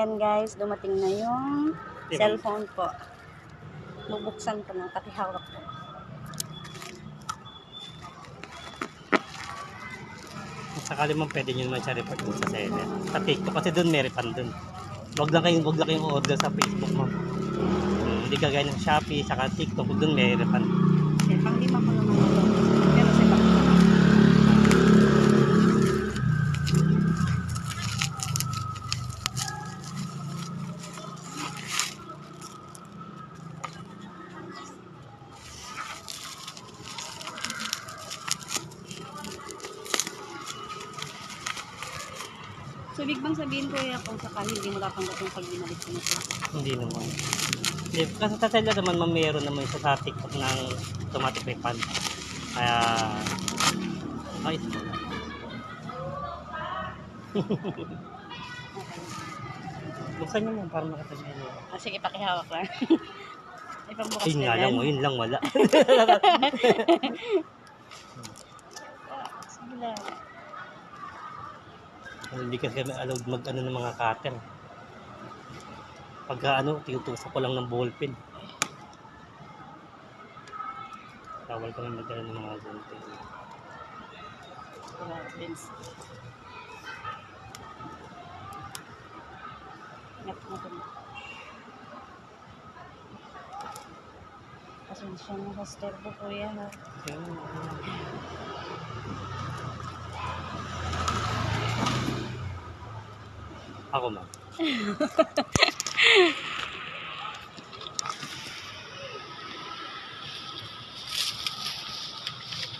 Ayan guys, dumating na yung cellphone po. Bubuksan ko lang, pakihawak ko. Sakali mo pwede nyo naman siya report dun sa seller. Sa TikTok kasi dun may refund dun. Huwag lang kayong order sa Facebook mo. Hindi kagaya ng Shopee, saka TikTok, dun may refund. Okay, pang-lima ko naman ito. Pero sa bakit. So, big bang sabihin ko kung sakali hindi mo tatanggap yung pag binalik ko na ito. Hindi naman. Hindi, kasi sa seller naman, mayroon naman isa sa TikTok ng automatic refund. Kaya, ayos mo na. Buksan nyo mo para makatagyan nyo. Sige, pakihawak lang. Ipagbukas Ayun nga lang, yun lang wala. Sige lang. Hindi kasi kami allowed mag-ano ng mga cutter. Pagka tinutusok ko lang ng ballpen. Bawal kami mag-ano ng mga ballpen. Ingat mo din. Pasensya na sa sterbo ko yan. Ako ma'am.